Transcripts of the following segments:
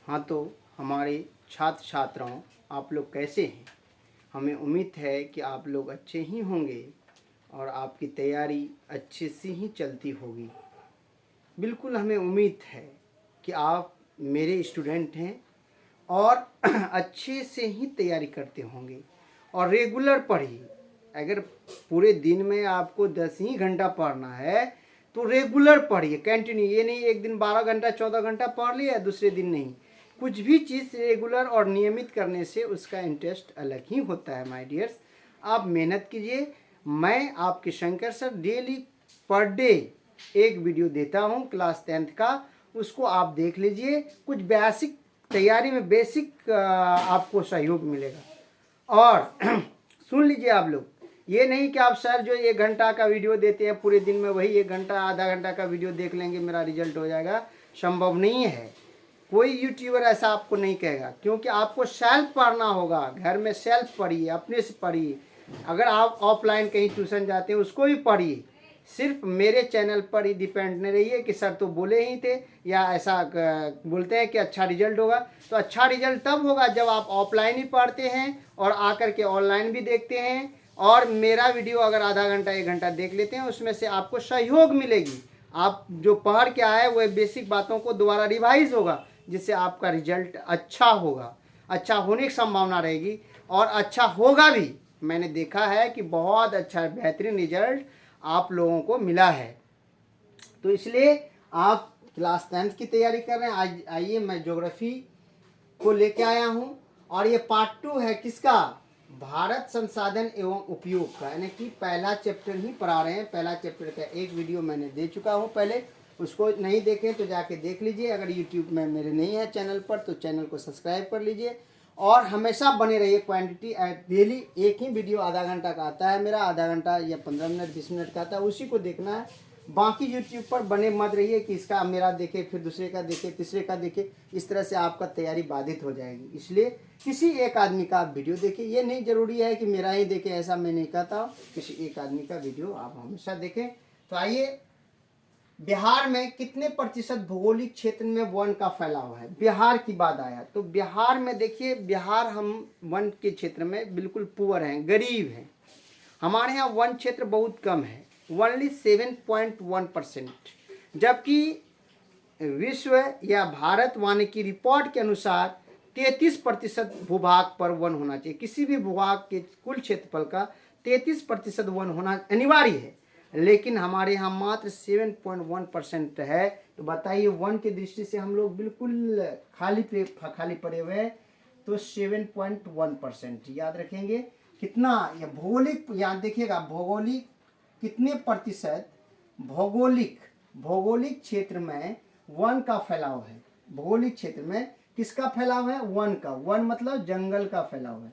हाँ, तो हमारे छात्र छात्राओं, आप लोग कैसे हैं? हमें उम्मीद है कि आप लोग अच्छे ही होंगे और आपकी तैयारी अच्छे से ही चलती होगी। बिल्कुल हमें उम्मीद है कि आप मेरे स्टूडेंट हैं और अच्छे से ही तैयारी करते होंगे और रेगुलर पढ़िए। अगर पूरे दिन में आपको 10 ही घंटा पढ़ना है तो रेगुलर पढ़िए, कंटिन्यू। ये नहीं एक दिन 12 घंटा 14 घंटा पढ़ लिया दूसरे दिन नहीं। कुछ भी चीज़ रेगुलर और नियमित करने से उसका इंटरेस्ट अलग ही होता है माय डियर्स। आप मेहनत कीजिए। मैं आपके Shankar sir daily per day एक वीडियो देता हूँ क्लास 10th का, उसको आप देख लीजिए। कुछ बेसिक तैयारी में बेसिक आपको सहयोग मिलेगा। और सुन लीजिए आप लोग, ये नहीं कि आप सर जो 1 घंटा का वीडियो देते हैं पूरे दिन में वही 1 घंटा आधा घंटा का वीडियो देख लेंगे मेरा रिजल्ट हो जाएगा, संभव नहीं है। कोई यूट्यूबर ऐसा आपको नहीं कहेगा, क्योंकि आपको सेल्फ पढ़ना होगा। घर में सेल्फ पढ़िए, अपने से पढ़िए। अगर आप ऑफलाइन कहीं ट्यूशन जाते हैं उसको भी पढ़िए। सिर्फ मेरे चैनल पर ही डिपेंड नहीं रहिए कि सर तो बोले ही थे या ऐसा बोलते हैं कि अच्छा रिजल्ट होगा। तो अच्छा रिजल्ट तब होगा जब आप ऑफलाइन ही पढ़ते हैं और आकर के ऑनलाइन भी देखते हैं, और मेरा वीडियो अगर आधा घंटा 1 घंटा देख लेते हैं उसमें से आपको सहयोग मिलेगी। आप जो पढ़ के आए वो बेसिक बातों को दोबारा रिवाइज होगा, जिससे आपका रिजल्ट अच्छा होगा, अच्छा होने की संभावना रहेगी और अच्छा होगा भी। मैंने देखा है कि बहुत अच्छा बेहतरीन रिजल्ट आप लोगों को मिला है। तो इसलिए आप क्लास 10th की तैयारी कर रहे हैं। आज आइए मैं ज्योग्राफी को लेके आया हूं और ये पार्ट 2 है किसका? भारत संसाधन एवं उपयोग का, यानी कि पहला चैप्टर ही पढ़ा रहे हैं। पहला चैप्टर का एक वीडियो मैंने दे चुका हूं पहले, उसको नहीं देखें तो जाके देख लीजिए। अगर यूट्यूब में मेरे नहीं है चैनल पर तो चैनल को सब्सक्राइब कर लीजिए और हमेशा बने रहिए। क्वांटिटी डेली एक ही वीडियो आधा घंटा का आता है मेरा, आधा घंटा या 15 मिनट 20 मिनट का आता है, उसी को देखना है। बाकी यूट्यूब पर बने मत रहिए कि इसका मेरा देखे फिर दूसरे का देखे तीसरे का देखे, इस तरह से आपका तैयारी बाधित हो जाएगी। इसलिए किसी एक आदमी का आप वीडियो देखिए। ये नहीं जरूरी है कि मेरा ही देखें, ऐसा मैं नहीं कहता हूँ। किसी एक आदमी का वीडियो आप हमेशा देखें। तो आइए, बिहार में कितने प्रतिशत भौगोलिक क्षेत्र में वन का फैलाव है? बिहार की बात आया तो बिहार में देखिए, बिहार हम वन के क्षेत्र में बिल्कुल पुअर हैं, गरीब हैं। हमारे यहाँ वन क्षेत्र बहुत कम है, ओनली 7.1%। जबकि विश्व या भारत वानिकी रिपोर्ट के अनुसार 33% भूभाग पर वन होना चाहिए। किसी भी भूभाग के कुल क्षेत्रफल का 33% वन होना अनिवार्य है, लेकिन हमारे यहाँ मात्र 7.1% है। तो बताइए, वन की दृष्टि से हम लोग बिल्कुल खाली पड़े हुए हैं। तो 7.1% याद रखेंगे। कितना ये भौगोलिक, यहाँ देखिएगा भौगोलिक कितने प्रतिशत भौगोलिक क्षेत्र में वन का फैलाव है। भौगोलिक क्षेत्र में किसका फैलाव है? वन का। वन मतलब जंगल का फैलाव है।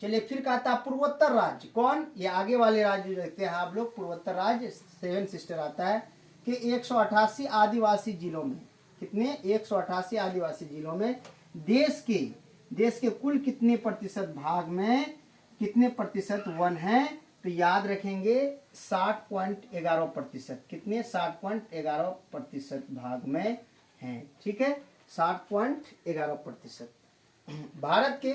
चलिए फिर कहता है पूर्वोत्तर राज्य। कौन? ये आगे वाले राज्य देखते हैं आप लोग। पूर्वोत्तर राज्य 7 सिस्टर आता है कि 188 आदिवासी जिलों में, कितने? 188 आदिवासी जिलों में देश के कुल कितने प्रतिशत भाग में कितने प्रतिशत वन है? तो याद रखेंगे 60.11%। कितने? 60.11% भाग में हैं। ठीक है, 60.11%। भारत के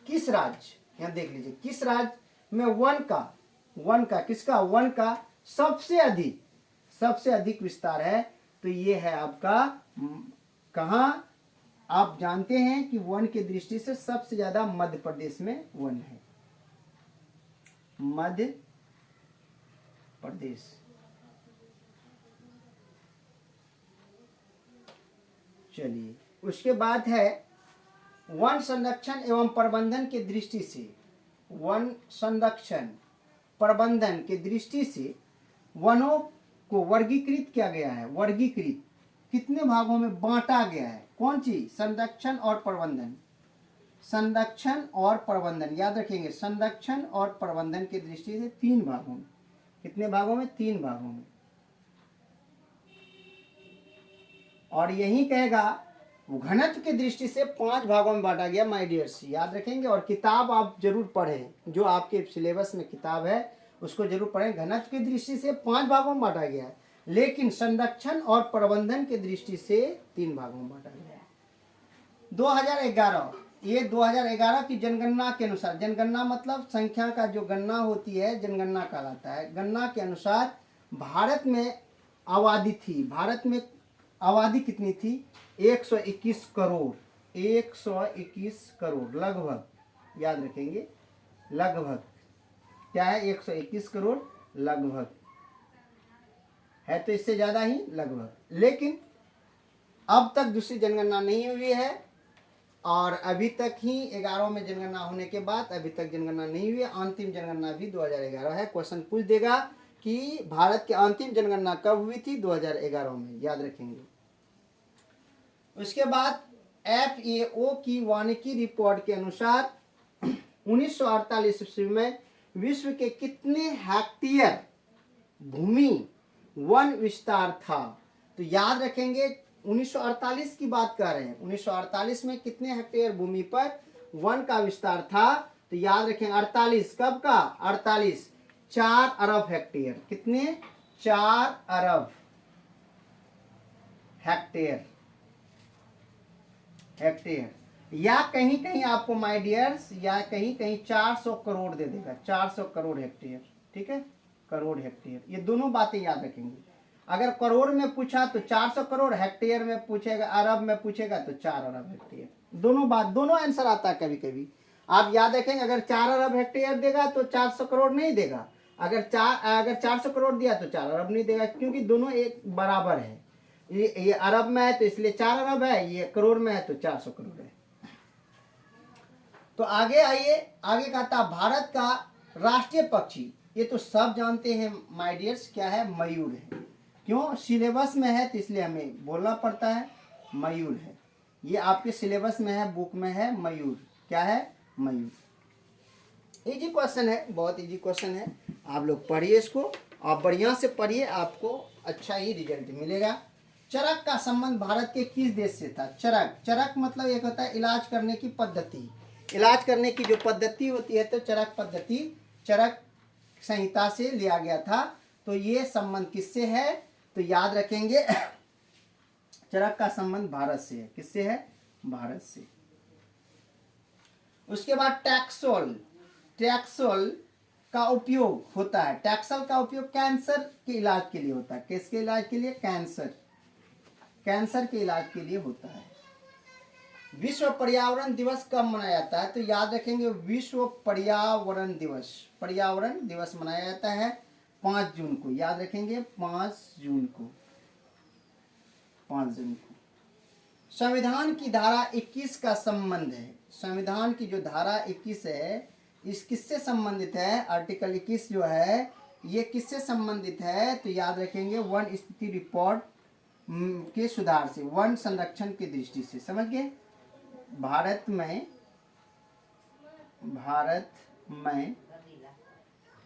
किस राज्य, यहाँ देख लीजिए, किस राज्य में वन का किसका? वन का सबसे अधिक विस्तार है? तो ये है आपका कहाँ? आप जानते हैं कि वन की दृष्टि से सबसे ज्यादा मध्य प्रदेश में वन है। मध्य प्रदेश। चलिए, उसके बाद है वन संरक्षण एवं प्रबंधन की दृष्टि से, वन संरक्षण प्रबंधन की दृष्टि से वनों को वर्गीकृत किया गया है। वर्गीकृत कितने भागों में बांटा गया है? कौन चीज? संरक्षण और प्रबंधन। संरक्षण और प्रबंधन याद रखेंगे। संरक्षण और प्रबंधन की दृष्टि से 3 भागों में। कितने भागों में? 3 भागों में। और यही कहेगा घनत्व की दृष्टि से 5 भागों में बांटा गया माय डियर्स, याद रखेंगे। और किताब आप जरूर पढ़ें, जो आपके सिलेबस में किताब है उसको जरूर पढ़ें। घनत्व की दृष्टि से 5 भागों में बांटा गया है, लेकिन संरक्षण और प्रबंधन की दृष्टि से 3 भागों में बांटा गया है। 2011, ये 2011 की जनगणना के अनुसार, जनगणना मतलब संख्या का जो गणना होती है, जनगणना कहलाता है। गणना के अनुसार भारत में आबादी थी, भारत में आबादी कितनी थी? 121 करोड़, 121 करोड़ लगभग, याद रखेंगे लगभग। क्या है? 121 करोड़ लगभग है, तो इससे ज़्यादा ही लगभग। लेकिन अब तक दूसरी जनगणना नहीं हुई है, और अभी तक ही 11 में जनगणना होने के बाद अभी तक जनगणना नहीं हुई है। अंतिम जनगणना भी 2011 है। क्वेश्चन पूछ देगा कि भारत की अंतिम जनगणना कब हुई थी? 2011 में, याद रखेंगे। उसके बाद FAO की वानिकी रिपोर्ट के अनुसार 1948 ईस्वी में विश्व के कितने हेक्टेयर भूमि वन विस्तार था? तो याद रखेंगे 1948 की बात कर रहे हैं। 1948 में कितने हेक्टेयर भूमि पर वन का विस्तार था? तो याद रखेंगे 48, कब का? 48, 4 अरब हेक्टेयर। कितने? 4 अरब हेक्टेयर, या कहीं कहीं आपको माय डियर्स, या कहीं कहीं 400 करोड़ दे देगा, 400 करोड़ हेक्टेयर। ठीक है, करोड़ हेक्टेयर, ये दोनों बातें याद रखेंगे। अगर करोड़ में पूछा तो 400 करोड़, हेक्टेयर में पूछेगा, अरब में पूछेगा तो 4 अरब हेक्टेयर। दोनों बात, दोनों आंसर आता है कभी कभी। आप याद रखेंगे, अगर 4 अरब हेक्टेयर देगा तो 400 करोड़ नहीं देगा, अगर 400 करोड़ दिया तो 4 अरब नहीं देगा, क्योंकि दोनों एक बराबर है। ये अरब में है तो इसलिए 4 अरब है, ये करोड़ में है तो 400 करोड़ है। तो आगे आइए, आगे कहता भारत का राष्ट्रीय पक्षी, ये तो सब जानते हैं माय डियर्स, क्या है? मयूर है। क्यों? सिलेबस में है तो इसलिए हमें बोलना पड़ता है, मयूर है। ये आपके सिलेबस में है, बुक में है, मयूर। क्या है? मयूर। इजी क्वेश्चन है, बहुत इजी क्वेश्चन है। आप लोग पढ़िए इसको, आप बढ़िया से पढ़िए, आपको अच्छा ही रिजल्ट मिलेगा। चरक का संबंध भारत के किस देश से था? चरक, चरक मतलब एक होता है इलाज करने की पद्धति, इलाज करने की जो पद्धति होती है, तो चरक पद्धति चरक संहिता से लिया गया था। तो ये संबंध किससे है? तो याद रखेंगे चरक का संबंध भारत से है। किससे है? भारत से। उसके बाद टैक्सोल, टैक्सोल का उपयोग होता है, टैक्सल का उपयोग कैंसर के इलाज के लिए होता है। किसके इलाज के लिए? कैंसर, कैंसर के इलाज के लिए होता है। विश्व पर्यावरण दिवस कब मनाया जाता है? तो याद रखेंगे विश्व पर्यावरण दिवस, पर्यावरण दिवस मनाया जाता है 5 जून को। याद रखेंगे 5 जून को, 5 जून को। संविधान की धारा 21 का संबंध है, संविधान की जो धारा 21 है, इस किससे संबंधित है? आर्टिकल 21 जो है ये किससे संबंधित है? तो याद रखेंगे वन स्थिति रिपोर्ट के सुधार से, वन संरक्षण की दृष्टि से। समझ गए? भारत में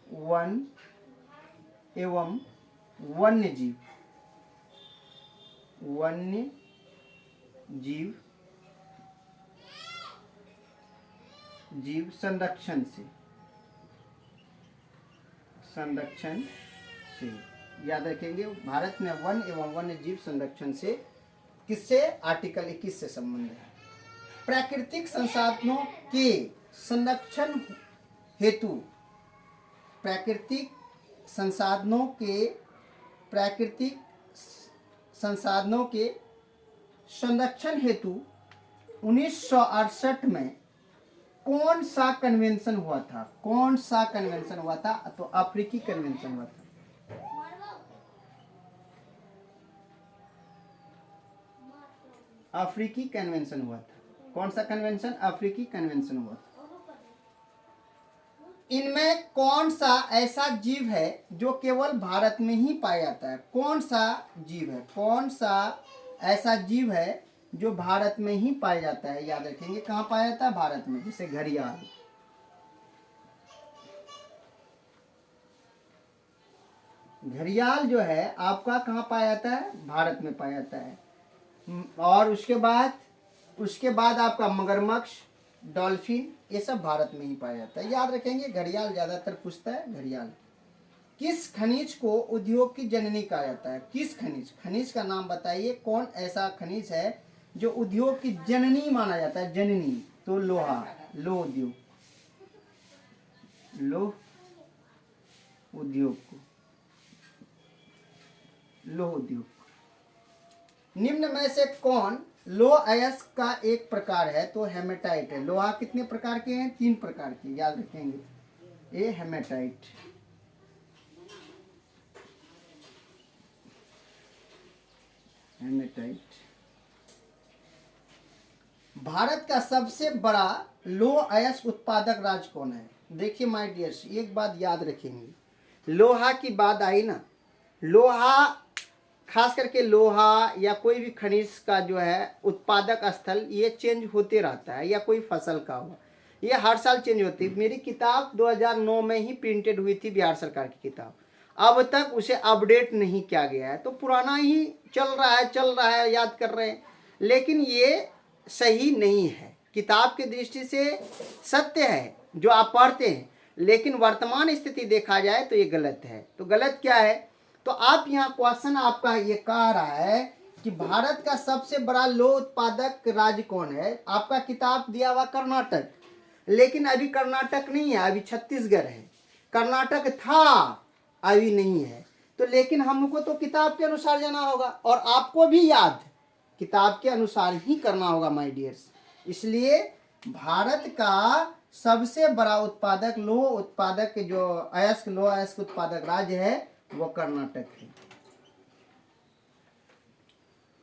वन एवं वन्य जीव संरक्षण से याद रखेंगे, भारत में वन एवं वन्य जीव संरक्षण से किससे? आर्टिकल 21 से संबंध है। प्राकृतिक संसाधनों के संरक्षण हेतु, प्राकृतिक संसाधनों के संरक्षण हेतु 1968 में कौन सा कन्वेंशन हुआ था? कौन सा कन्वेंशन हुआ था? तो अफ्रीकी कन्वेंशन हुआ था। अफ्रीकी कन्वेंशन हुआ था। कौन सा कन्वेंशन? अफ्रीकी कन्वेंशन हुआ था। इनमें कौन सा ऐसा जीव है जो केवल भारत में ही पाया जाता है? कौन सा जीव है? कौन सा ऐसा जीव है जो भारत में ही पाया जाता है? याद रखेंगे कहाँ पाया जाता है? भारत में। जैसे घड़ियाल, घड़ियाल जो है आपका कहाँ पाया जाता है? भारत में पाया जाता है। और उसके बाद आपका मगरमच्छ, डॉल्फिन, ये सब भारत में ही पाया जाता है। याद रखेंगे घड़ियाल ज्यादातर पूछता है। घड़ियाल। किस खनिज को उद्योग की जननी कहा जाता है? किस खनिज? खनिज का नाम बताइए। कौन ऐसा खनिज है जो उद्योग की जननी माना जाता है, जननी, तो लोहा, लोह उद्योग, लोह उद्योग को, लोह उद्योग। निम्न में से कौन लोह अयस्क का एक प्रकार है? तो हेमेटाइट है। लोहा कितने प्रकार के हैं? 3 प्रकार के, याद रखेंगे। ए हेमेटाइट, हेमेटाइट। भारत का सबसे बड़ा लोह अयस्क उत्पादक राज्य कौन है? देखिए माय डियर्स, एक बात याद रखेंगे, लोहा की बात आई ना, लोहा खास करके लोहा या कोई भी खनिज का जो है उत्पादक स्थल ये चेंज होते रहता है, या कोई फसल का हुआ, ये हर साल चेंज होती है। मेरी किताब 2009 में ही प्रिंटेड हुई थी, बिहार सरकार की किताब, अब तक उसे अपडेट नहीं किया गया है, तो पुराना ही चल रहा है, याद कर रहे हैं, लेकिन ये सही नहीं है। किताब की दृष्टि से सत्य है जो आप पढ़ते हैं, लेकिन वर्तमान स्थिति देखा जाए तो ये गलत है। तो गलत क्या है? तो आप यहाँ क्वेश्चन आपका ये कह रहा है कि भारत का सबसे बड़ा लोह उत्पादक राज्य कौन है? आपका किताब दिया हुआ कर्नाटक, लेकिन अभी कर्नाटक नहीं है, अभी छत्तीसगढ़ है। कर्नाटक था, अभी नहीं है। तो लेकिन हमको तो किताब के अनुसार जाना होगा, और आपको भी याद किताब के अनुसार ही करना होगा माय डियर्स। इसलिए भारत का सबसे बड़ा उत्पादक लोह उत्पादक जो अयस्क, लोह अयस्क उत्पादक राज्य है वो कर्नाटक है,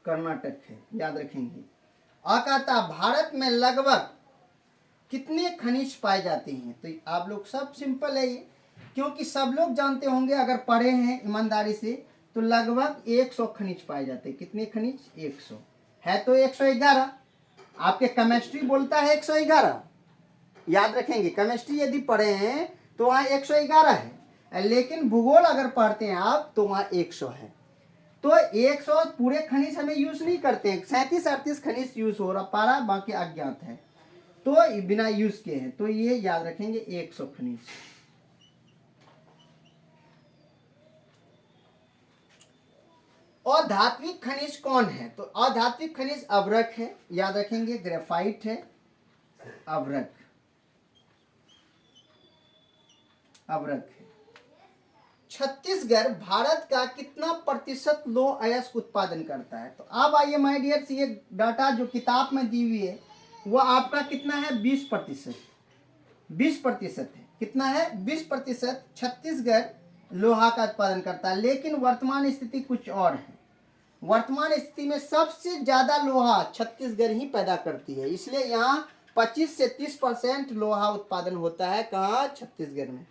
कर्नाटक है, याद रखेंगे। कहता भारत में लगभग कितने खनिज पाए जाते हैं? तो आप लोग सब सिंपल है ये, क्योंकि सब लोग जानते होंगे अगर पढ़े हैं ईमानदारी से, तो लगभग 100 खनिज पाए जाते हैं। कितने खनिज? 100 है, तो 111। आपके केमिस्ट्री बोलता है 111, याद रखेंगे। केमिस्ट्री यदि पढ़े हैं तो वहाँ 111 है, लेकिन भूगोल अगर पढ़ते हैं आप तो वहाँ 100 है। तो 100 पूरे खनिज हमें यूज नहीं करते हैं, 37-38 खनिज यूज हो रहा पारा, बाकी अज्ञात है, तो बिना यूज किए हैं। तो ये याद रखेंगे 100 खनिज। अधात्विक खनिज कौन है? तो अधात्विक खनिज अभ्रक है, याद रखेंगे। ग्रेफाइट है, अभ्रक, अभ्रक है। छत्तीसगढ़ भारत का कितना प्रतिशत लोह अयस्क उत्पादन करता है? तो अब आइए माय डियर्स, ये डाटा जो किताब में दी हुई है वो आपका कितना है? 20%। 20% है। कितना है? 20% छत्तीसगढ़ लोहा का उत्पादन करता है, लेकिन वर्तमान स्थिति कुछ और है। वर्तमान स्थिति में सबसे ज्यादा लोहा छत्तीसगढ़ ही पैदा करती है, इसलिए यहाँ 25 से 30% लोहा उत्पादन होता है। कहाँ? छत्तीसगढ़ में।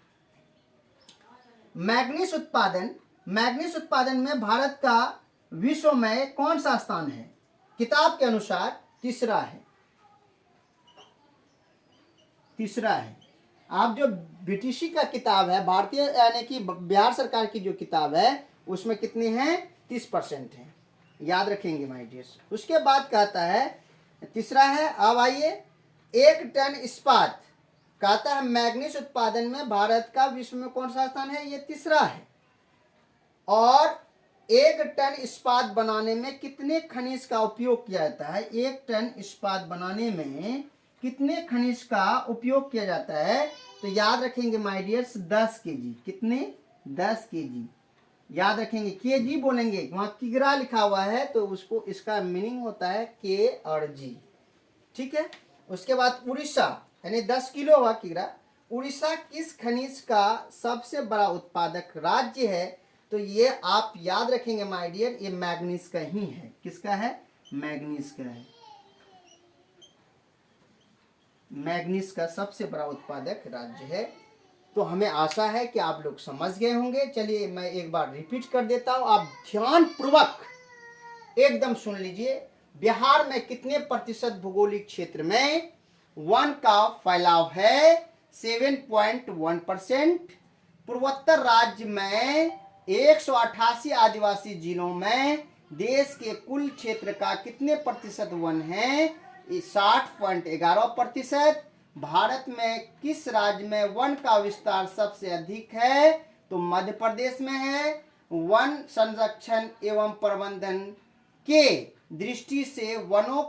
मैग्नीज उत्पादन, मैग्नीज उत्पादन में भारत का विश्व में कौन सा स्थान है? किताब के अनुसार तीसरा है, तीसरा है। आप जो बीटीसी का किताब है, भारतीय यानी कि बिहार सरकार की जो किताब है, उसमें कितनी है? 30% है, याद रखेंगे माय डियर्स। उसके बाद कहता है तीसरा है। अब आइए 1 टन इस्पात, कहता है मैग्नीज उत्पादन में भारत का विश्व में कौन सा स्थान है? ये तीसरा है। और 1 टन इस्पात बनाने में कितने खनिज का उपयोग किया जाता है? 1 टन इस्पात बनाने में कितने खनिज का उपयोग किया जाता है? तो याद रखेंगे माय डियर्स 10 केजी। कितने? 10 केजी, याद रखेंगे। केजी बोलेंगे, वहां किग्रा लिखा हुआ है तो उसको, इसका मीनिंग होता है के और जी, ठीक है। उसके बाद उड़ीसा, यानी 10 किलो हुआ किग्रा। उड़ीसा किस खनिज का सबसे बड़ा उत्पादक राज्य है? तो ये आप याद रखेंगे माय डियर, ये मैग्नीज का ही है। किसका है? मैग्नीज का है। मैग्नीज का सबसे बड़ा उत्पादक राज्य है। तो हमें आशा है कि आप लोग समझ गए होंगे। चलिए मैं एक बार रिपीट कर देता हूं, आप ध्यान पूर्वक एकदम सुन लीजिए। बिहार में कितने प्रतिशत भौगोलिक क्षेत्र में वन का फैलाव है? 7.1%। पूर्वोत्तर राज्य में 188 आदिवासी जिलों में देश के कुल क्षेत्र का कितने प्रतिशत वन है? 60.11%। भारत में किस राज्य में वन का विस्तार सबसे अधिक है? तो मध्य प्रदेश में है। वन संरक्षण एवं प्रबंधन के दृष्टि से वनों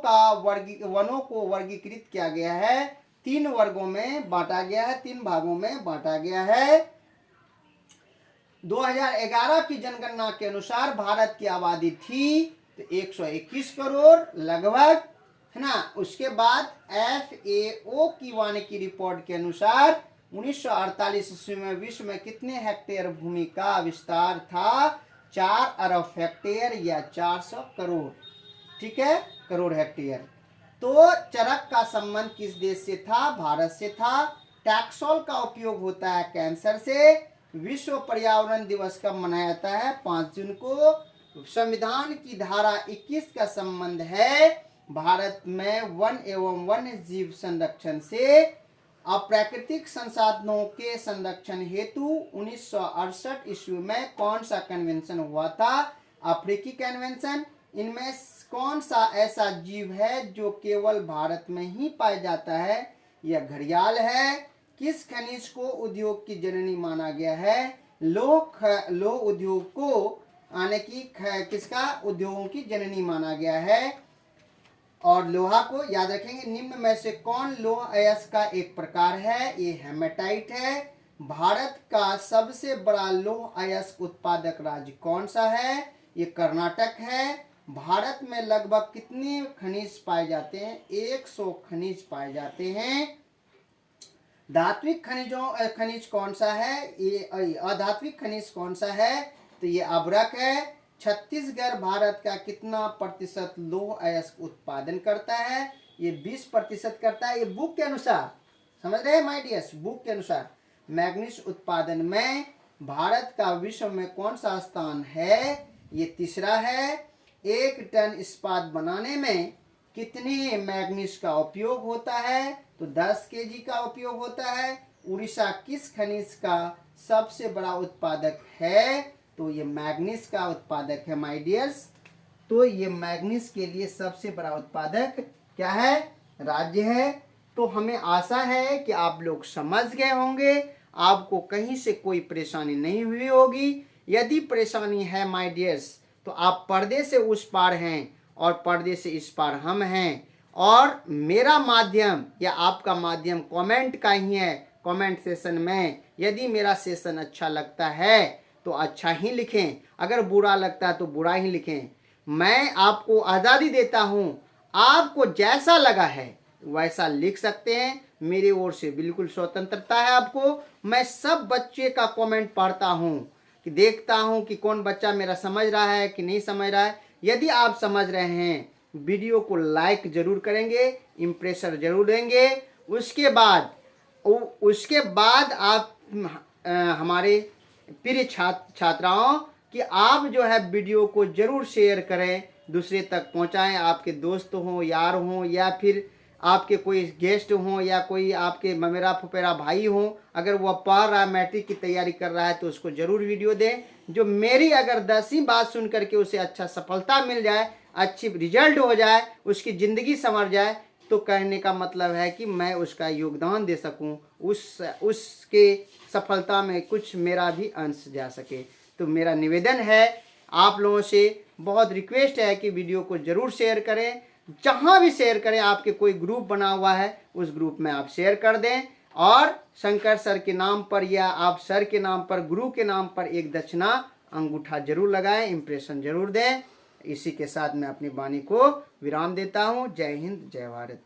को वर्गीकृत किया गया है, 3 वर्गों में बांटा गया है, 3 भागों में बांटा गया है। 2011 की जनगणना के अनुसार भारत की आबादी थी तो 121 करोड़ लगभग, है ना। उसके बाद FAO की वानिकी रिपोर्ट के अनुसार 1948 ईस्वी में विश्व में कितने हेक्टेयर भूमि का विस्तार था? 4 अरब हेक्टेयर या 400 करोड़, ठीक है, करोड़ हेक्टेयर। तो चरक का संबंध किस देश से था? भारत से था। टैक्सोल का उपयोग होता है कैंसर से। विश्व पर्यावरण दिवस कब मनाया जाता है? 5 जून को। संविधान की धारा 21 का संबंध है भारत में वन एवं वन्य जीव संरक्षण से। अप्राकृतिक संसाधनों के संरक्षण हेतु 1968 ईस्वी में कौन सा कन्वेंशन हुआ था? अफ्रीकी कन्वेंशन। इनमें कौन सा ऐसा जीव है जो केवल भारत में ही पाया जाता है? यह घड़ियाल है। किस खनिज को उद्योग की जननी माना गया है? लौह उद्योग को आने की किसका उद्योगों की जननी माना गया है? और लोहा को याद रखेंगे। निम्न में से कौन लौह अयस्क का एक प्रकार है? ये हेमेटाइट है। भारत का सबसे बड़ा लौह अयस्क उत्पादक राज्य कौन सा है? ये कर्नाटक है। भारत में लगभग कितने खनिज पाए जाते हैं? 100 खनिज पाए जाते हैं। धात्विक खनिज कौन सा है? ये अधात्विक खनिज कौन सा है? तो ये अभ्रक है। छत्तीसगढ़ भारत का कितना प्रतिशत लौह अयस्क उत्पादन करता है? ये 20% करता है। ये बुक के अनुसार, समझ रहे हैं माय डियर्स, बुक के अनुसार मैग्नीज उत्पादन में भारत का विश्व में कौन सा स्थान है? ये तीसरा है। 1 टन इस्पात बनाने में कितने मैग्नीज का उपयोग होता है? तो 10 kg का उपयोग होता है। उड़ीसा किस खनिज का सबसे बड़ा उत्पादक है? तो ये मैग्नीज का उत्पादक है माय डियर्स। तो ये मैग्नीज के लिए सबसे बड़ा उत्पादक क्या है? राज्य है। तो हमें आशा है कि आप लोग समझ गए होंगे, आपको कहीं से कोई परेशानी नहीं हुई होगी। यदि परेशानी है माय डियर्स तो आप पर्दे से उस पार हैं और पर्दे से इस पार हम हैं। और मेरा माध्यम या आपका माध्यम कमेंट का ही है। कमेंट सेशन में यदि मेरा सेशन अच्छा लगता है तो अच्छा ही लिखें, अगर बुरा लगता है तो बुरा ही लिखें। मैं आपको आज़ादी देता हूँ, आपको जैसा लगा है वैसा लिख सकते हैं। मेरी ओर से बिल्कुल स्वतंत्रता है आपको। मैं सब बच्चे का कमेंट पढ़ता हूँ, कि देखता हूँ कि कौन बच्चा मेरा समझ रहा है कि नहीं समझ रहा है। यदि आप समझ रहे हैं वीडियो को लाइक जरूर करेंगे, इम्प्रेशन जरूर देंगे। उसके बाद आप हमारे प्रिय छात्राओं कि आप जो है वीडियो को जरूर शेयर करें, दूसरे तक पहुंचाएं। आपके दोस्त हों, यार हों, या फिर आपके कोई गेस्ट हों, या कोई आपके ममेरा फुफेरा भाई हों, अगर वह पढ़ रहा है, मैट्रिक की तैयारी कर रहा है, तो उसको ज़रूर वीडियो दें। जो मेरी अगर 10वीं बात सुन करके उसे अच्छा सफलता मिल जाए, अच्छी रिजल्ट हो जाए, उसकी ज़िंदगी संवर जाए, तो कहने का मतलब है कि मैं उसका योगदान दे सकूं, उसके सफलता में कुछ मेरा भी अंश जा सके। तो मेरा निवेदन है आप लोगों से, बहुत रिक्वेस्ट है कि वीडियो को ज़रूर शेयर करें। जहाँ भी शेयर करें, आपके कोई ग्रुप बना हुआ है उस ग्रुप में आप शेयर कर दें। और शंकर सर के नाम पर या आप सर के नाम पर, गुरु के नाम पर एक दक्षिणा अंगूठा जरूर लगाएं, इम्प्रेशन जरूर दें। इसी के साथ मैं अपनी वाणी को विराम देता हूँ। जय हिंद, जय भारत।